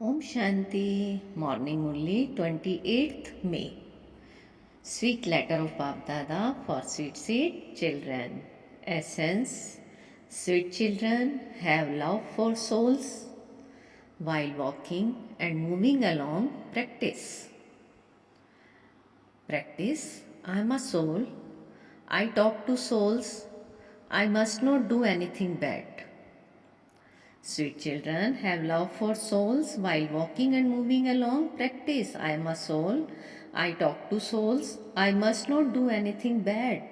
Om Shanti, morning only 28th May. Sweet letter of Bab Dada for sweet children. Essence. Sweet children have love for souls. While walking and moving along, practice. Practice. I am a soul. I talk to souls. I must not do anything bad. Sweet children have love for souls while walking and moving along. Practice. I am a soul. I talk to souls. I must not do anything bad.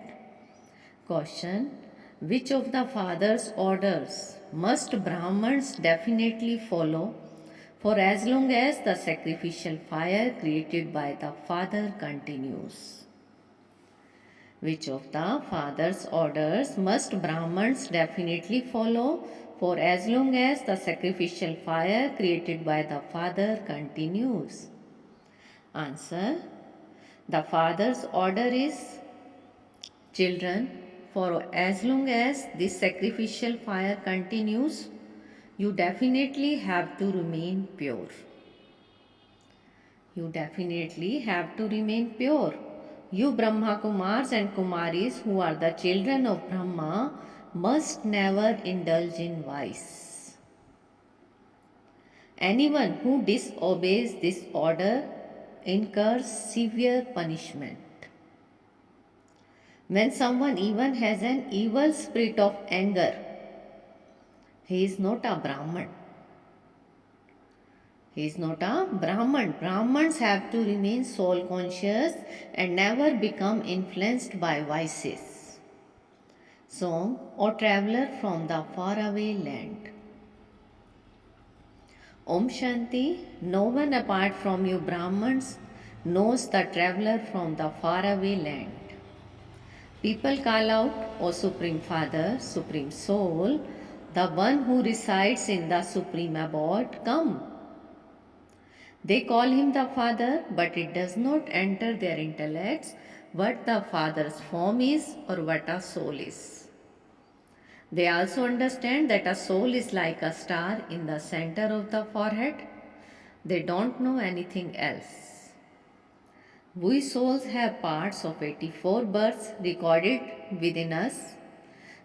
Caution. Which of the Father's orders must Brahmins definitely follow for as long as the sacrificial fire created by the Father continues? Which of the Father's orders must Brahmins definitely follow for as long as the sacrificial fire created by the Father continues? Answer. The Father's order is, children, for as long as this sacrificial fire continues, you definitely have to remain pure. You definitely have to remain pure. You Brahma Kumars and Kumaris who are the children of Brahma must never indulge in vice. Anyone who disobeys this order incurs severe punishment. When someone even has an evil spirit of anger, he is not a Brahman. He is not a Brahman. Brahmans have to remain soul conscious and never become influenced by vices. Song, O traveller from the faraway land. Om Shanti, no one apart from you Brahmans knows the traveller from the faraway land. People call out, O Supreme Father, Supreme Soul, the one who resides in the Supreme Abode, come. They call him the Father, but it does not enter their intellects what the Father's form is or what a soul is. They also understand that a soul is like a star in the center of the forehead. They don't know anything else. We souls have parts of 84 births recorded within us.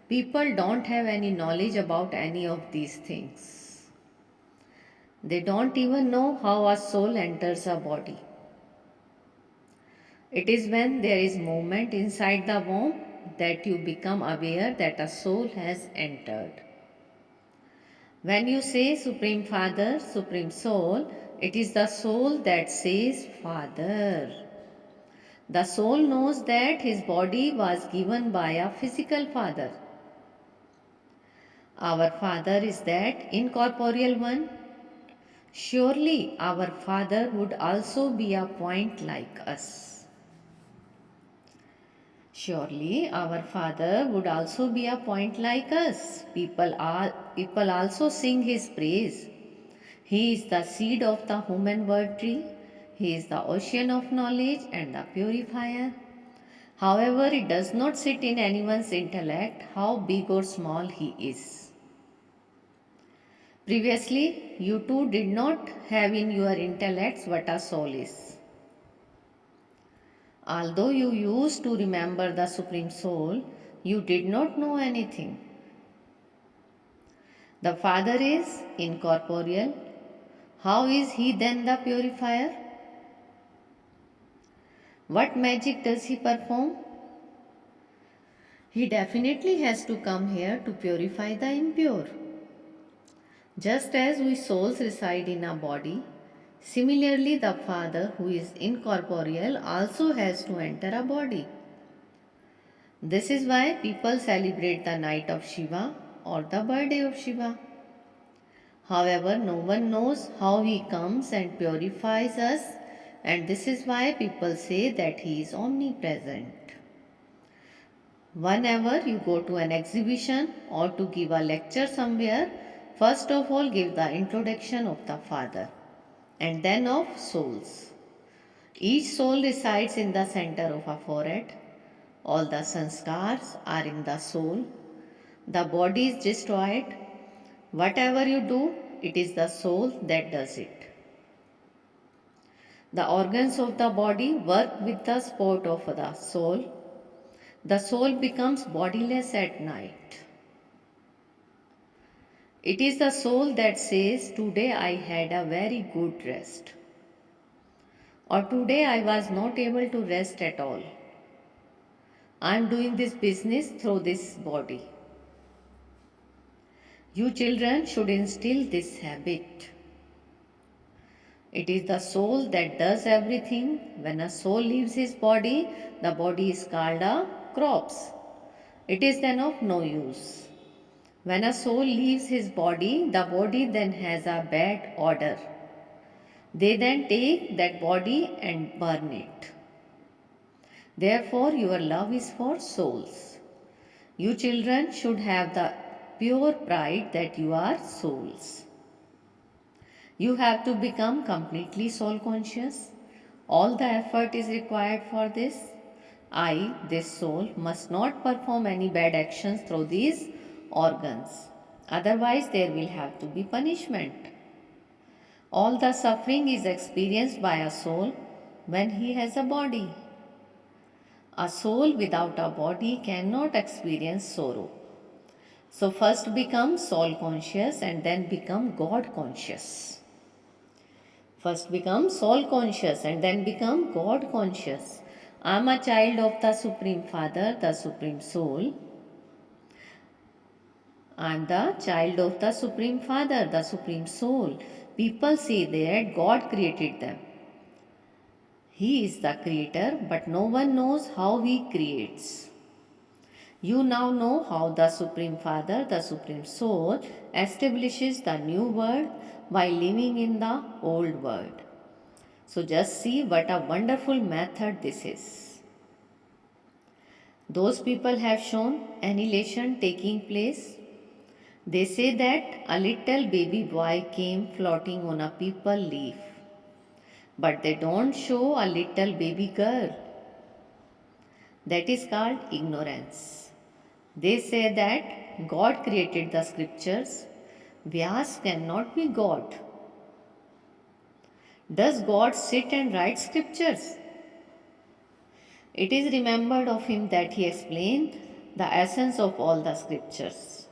People don't have any knowledge about any of these things. They don't even know how a soul enters a body. It is when there is movement inside the womb that you become aware that a soul has entered. When you say Supreme Father, Supreme Soul, it is the soul that says Father. The soul knows that his body was given by a physical father. Our Father is that incorporeal one. Surely our Father would also be a point like us. Surely our Father would also be a point like us. People also sing His praise. He is the seed of the human word tree. He is the ocean of knowledge and the purifier. However, it does not sit in anyone's intellect how big or small He is. Previously, you too did not have in your intellects what a soul is. Although you used to remember the Supreme Soul, you did not know anything. The Father is incorporeal. How is He then the purifier? What magic does He perform? He definitely has to come here to purify the impure. Just as we souls reside in a body, similarly the Father who is incorporeal also has to enter a body. This is why people celebrate the night of Shiva or the birthday of Shiva. However, no one knows how he comes and purifies us, and this is why people say that he is omnipresent. Whenever you go to an exhibition or to give a lecture somewhere, first of all give the introduction of the Father and then of souls. Each soul resides in the center of a forehead. All the sanskars are in the soul. The body is destroyed. Whatever you do, it is the soul that does it. The organs of the body work with the support of the soul. The soul becomes bodiless at night. It is the soul that says, "Today I had a very good rest," or "Today I was not able to rest at all. I am doing this business through this body." You children should instill this habit. It is the soul that does everything. When a soul leaves his body, the body is called a corpse. It is then of no use. When a soul leaves his body, the body then has a bad odor. They then take that body and burn it. Therefore, your love is for souls. You children should have the pure pride that you are souls. You have to become completely soul conscious. All the effort is required for this. I, this soul, must not perform any bad actions through these organs. Otherwise, there will have to be punishment. All the suffering is experienced by a soul when he has a body. A soul without a body cannot experience sorrow. So, first become soul conscious and then become God conscious. First become soul conscious and then become God conscious. I am a child of the Supreme Father, the Supreme Soul. I am the child of the Supreme Father, the Supreme Soul. People say that God created them. He is the creator, but no one knows how He creates. You now know how the Supreme Father, the Supreme Soul, establishes the new world while living in the old world. So just see what a wonderful method this is. Those people have shown annihilation taking place. They say that a little baby boy came floating on a peepal leaf, but they don't show a little baby girl. That is called ignorance. They say that God created the scriptures. Vyas cannot be God. Does God sit and write scriptures? It is remembered of him that he explained the essence of all the scriptures.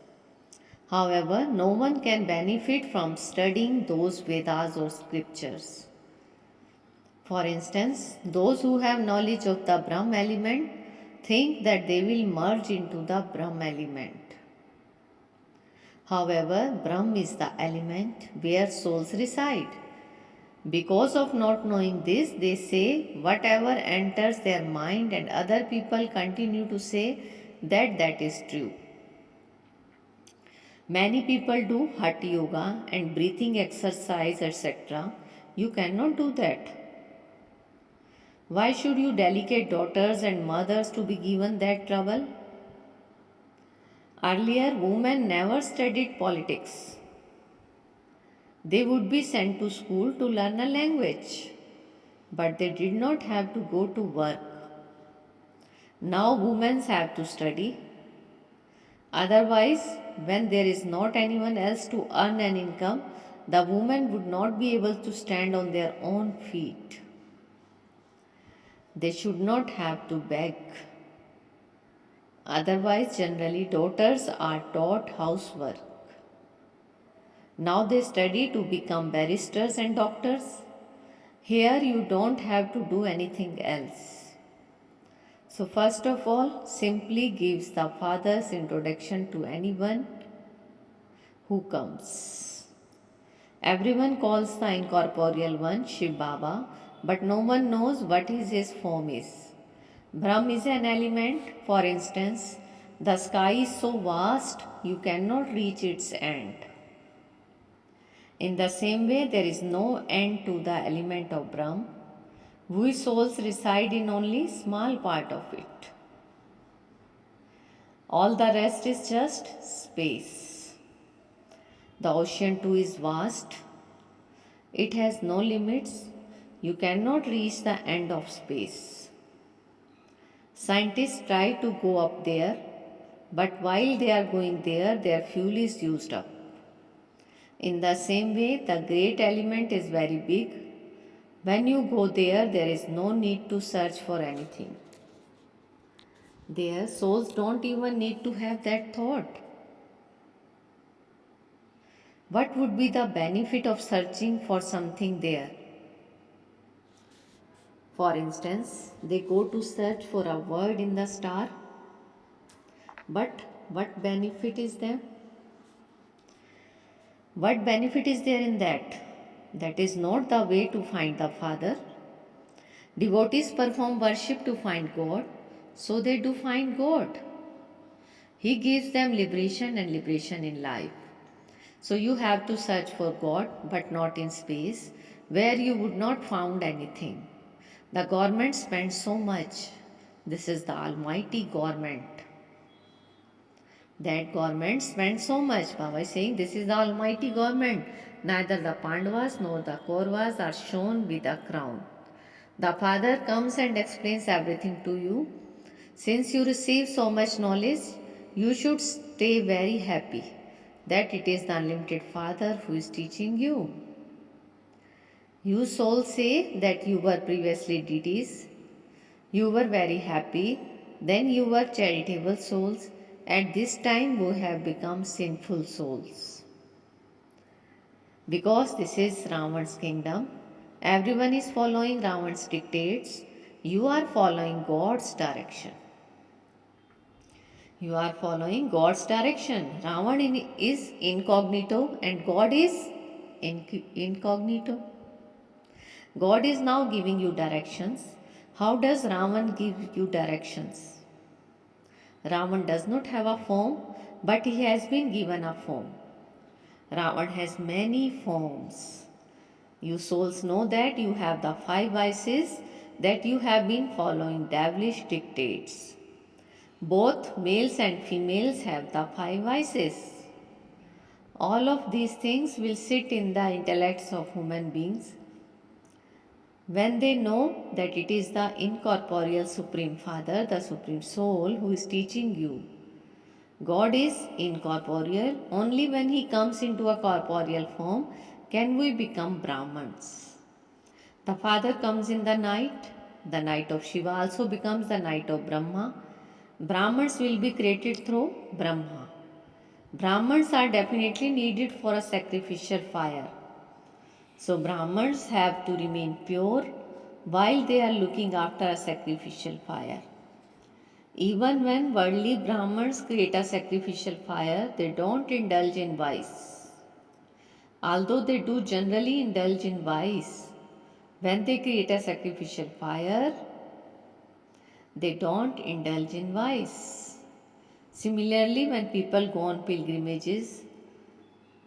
However, no one can benefit from studying those Vedas or scriptures. For instance, those who have knowledge of the Brahm element think that they will merge into the Brahm element. However, Brahm is the element where souls reside. Because of not knowing this, they say whatever enters their mind, and other people continue to say that that is true. Many people do Hatha yoga and breathing exercise, etc. You cannot do that. Why should you delicate daughters and mothers to be given that trouble? Earlier, women never studied politics. They would be sent to school to learn a language, but they did not have to go to work. Now women have to study. Otherwise, when there is not anyone else to earn an income, the women would not be able to stand on their own feet. They should not have to beg. Otherwise, generally, daughters are taught housework. Now they study to become barristers and doctors. Here, you don't have to do anything else. So, first of all, simply gives the father's introduction to anyone who comes. Everyone calls the incorporeal one Shiv Baba, but no one knows what his form is. Brahm is an element. For instance, the sky is so vast you cannot reach its end. In the same way, there is no end to the element of Brahm. We souls reside in only small part of it. All the rest is just space. The ocean too is vast. It has no limits. You cannot reach the end of space. Scientists try to go up there, but while they are going there, their fuel is used up. In the same way, the great element is very big, When you go there is no need to search for anything. Their souls don't even need to have that thought. What would be the benefit of searching for something there? For instance, they go to search for a word in the star, but what benefit is there? What benefit is there in that? That is not the way to find the Father. Devotees perform worship to find God, so they do find God. He gives them liberation and liberation in life. So you have to search for God, but not in space, where you would not find anything. The government spends so much. This is the almighty government. That government spends so much. Baba is saying this is the almighty government. Neither the Pandavas nor the Kauravas are shown with a crown. The Father comes and explains everything to you. Since you receive so much knowledge, you should stay very happy that it is the unlimited Father who is teaching you. You souls say that you were previously deities. You were very happy. Then you were charitable souls. At this time you have become sinful souls. Because this is Ravan's kingdom, everyone is following Ravan's dictates. You are following God's direction. You are following God's direction. Ravan is incognito and God is incognito. God is now giving you directions. How does Ravan give you directions? Ravan does not have a form, but he has been given a form. Ravan has many forms. You souls know that you have the 5 vices, that you have been following devilish dictates. Both males and females have the 5 vices. All of these things will sit in the intellects of human beings when they know that it is the incorporeal Supreme Father, the Supreme Soul, who is teaching you. God is incorporeal. Only when He comes into a corporeal form can we become Brahmans. The Father comes in the night of Shiva also becomes the night of Brahma. Brahmans will be created through Brahma. Brahmans are definitely needed for a sacrificial fire. So Brahmans have to remain pure while they are looking after a sacrificial fire. Even when worldly Brahmans create a sacrificial fire, they don't indulge in vice. Although they do generally indulge in vice, when they create a sacrificial fire, they don't indulge in vice. Similarly, when people go on pilgrimages,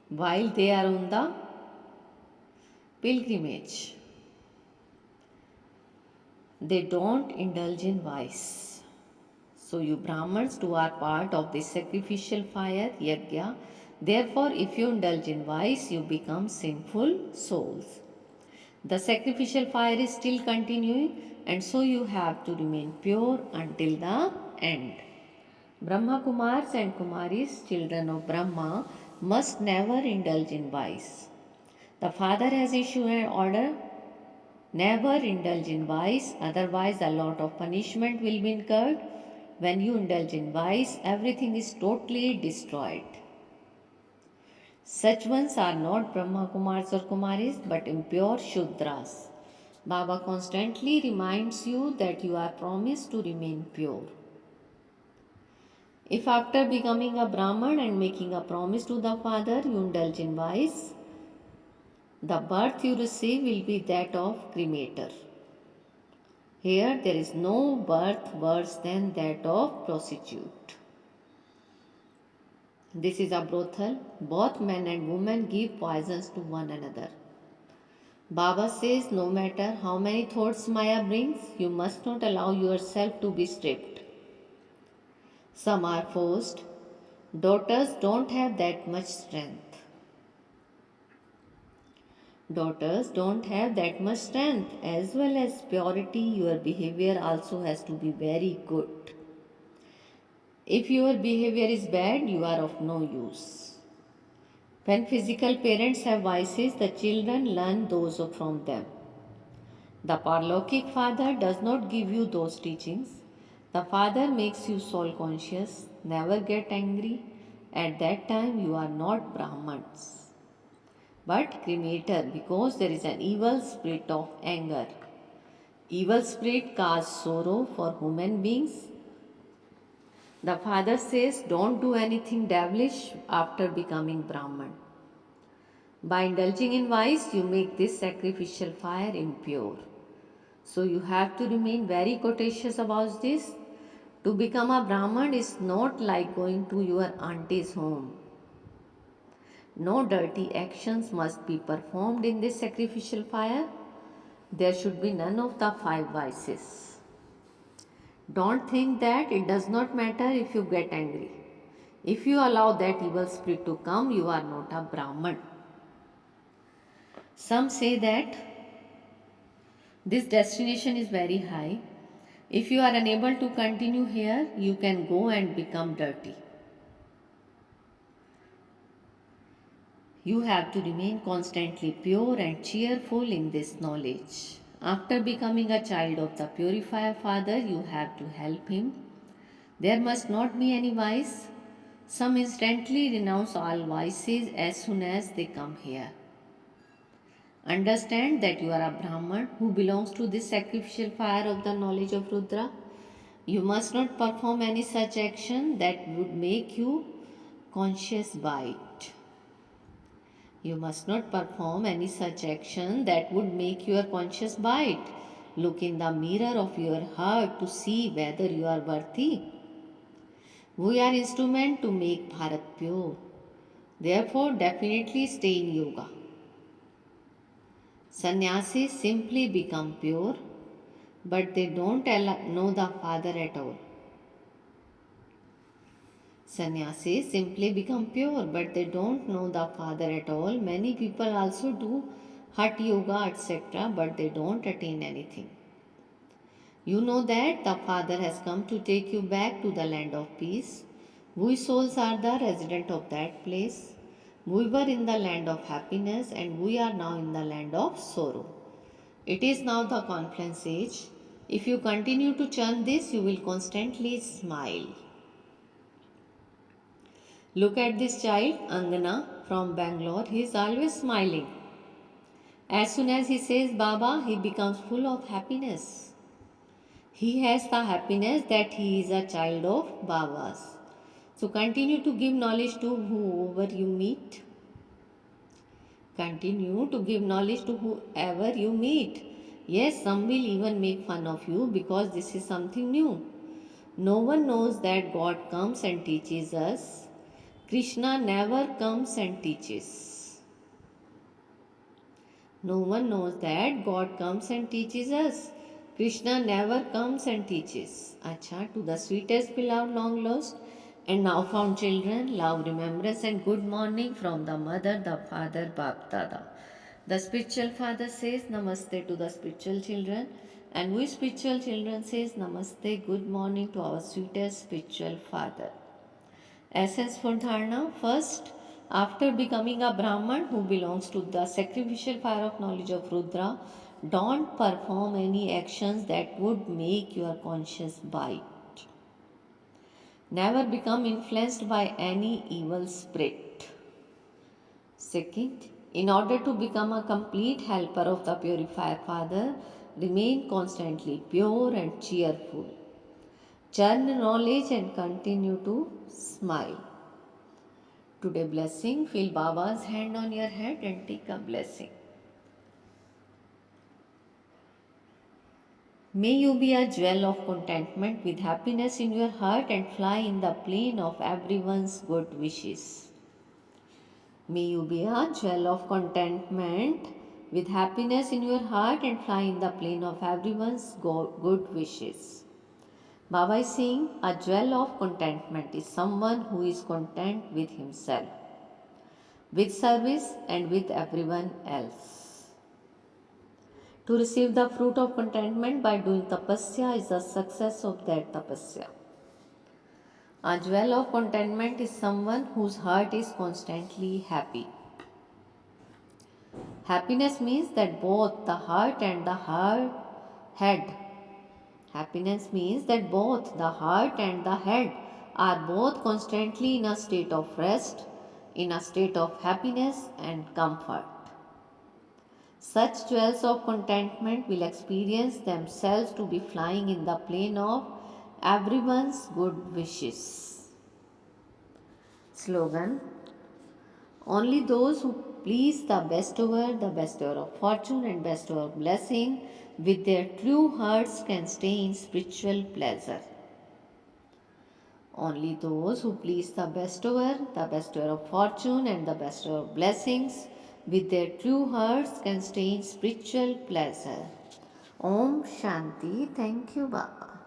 while they are on the pilgrimage, they don't indulge in vice. So you Brahmins too are part of this sacrificial fire, yajna. Therefore, if you indulge in vice, you become sinful souls. The sacrificial fire is still continuing, and so you have to remain pure until the end. Brahma Kumars and Kumaris, children of Brahma, must never indulge in vice. The Father has issued an order, never indulge in vice, otherwise a lot of punishment will be incurred. When you indulge in vice, everything is totally destroyed. Such ones are not Brahma Kumars or Kumaris, but impure Shudras. Baba constantly reminds you that you are promised to remain pure. If after becoming a Brahman and making a promise to the Father, you indulge in vice, the birth you receive will be that of cremator. Here there is no birth worse than that of prostitute. This is a brothel. Both men and women give poisons to one another. Baba says no matter how many thoughts Maya brings, you must not allow yourself to be stripped. Some are forced. Daughters don't have that much strength. Daughters don't have that much strength. As well as purity, your behavior also has to be very good. If your behavior is bad, you are of no use. When physical parents have vices, the children learn those from them. The Parlokik Father does not give you those teachings. The Father makes you soul conscious. Never get angry. At that time, you are not Brahmans, but cremator, because there is an evil spirit of anger. Evil spirit causes sorrow for human beings. The Father says, don't do anything devilish after becoming Brahman. By indulging in vice, you make this sacrificial fire impure. So you have to remain very cautious about this. To become a Brahman is not like going to your auntie's home. No dirty actions must be performed in this sacrificial fire. There should be none of the five vices. Don't think that it does not matter if you get angry. If you allow that evil spirit to come, you are not a Brahman. Some say that this destination is very high. If you are unable to continue here, you can go and become dirty. You have to remain constantly pure and cheerful in this knowledge. After becoming a child of the Purifier Father, you have to help him. There must not be any vice. Some instantly renounce all vices as soon as they come here. Understand that you are a Brahman who belongs to this sacrificial fire of the knowledge of Rudra. You must not perform any such action that would make you conscious by it. You must not perform any such action that would make you conscious by it. Look in the mirror of your heart to see whether you are worthy. We are instrument to make Bharat pure. Therefore, definitely stay in yoga. Sannyasis simply become pure, but they don't know the Father at all. Sannyasis simply become pure, but they don't know the Father at all. Many people also do Hatha Yoga, etc., but they don't attain anything. You know that the Father has come to take you back to the land of peace. We souls are the resident of that place. We were in the land of happiness and we are now in the land of sorrow. It is now the confluence age. If you continue to chant this, you will constantly smile. Look at this child, Angana from Bangalore. He is always smiling. As soon as he says Baba, he becomes full of happiness. He has the happiness that he is a child of Baba's. So continue to give knowledge to whoever you meet. Continue to give knowledge to whoever you meet. Yes, some will even make fun of you because this is something new. No one knows that God comes and teaches us. Krishna never comes and teaches. No one knows that God comes and teaches us. Krishna never comes and teaches. Acha, to the sweetest beloved, long lost and now found children, love, remembrance and good morning from the mother, the father, Bap Dada. The spiritual father says namaste to the spiritual children, and we spiritual children says namaste, good morning to our sweetest spiritual father. Essence for dharana. First, after becoming a Brahman who belongs to the sacrificial fire of knowledge of Rudra, don't perform any actions that would make your conscience bite. Never become influenced by any evil spirit. Second, in order to become a complete helper of the Purifier Father, remain constantly pure and cheerful. Churn knowledge and continue to smile. Today blessing, feel Baba's hand on your head and take a blessing. May you be a jewel of contentment with happiness in your heart and fly in the plane of everyone's good wishes. May you be a jewel of contentment with happiness in your heart and fly in the plane of everyone's good wishes. Baba is saying a jewel of contentment is someone who is content with himself, with service and with everyone else. To receive the fruit of contentment by doing tapasya is the success of that tapasya. A jewel of contentment is someone whose heart is constantly happy. Happiness means that both the heart and the head. Happiness means that both the heart and the head are both constantly in a state of rest, in a state of happiness and comfort. Such jewels of contentment will experience themselves to be flying in the plane of everyone's good wishes. Slogan: only those who please the bestower of fortune and bestower of blessing with their true hearts can stay in spiritual pleasure. Only those who please the bestower of fortune and the bestower of blessings with their true hearts can stay in spiritual pleasure. Om Shanti. Thank you, Baba.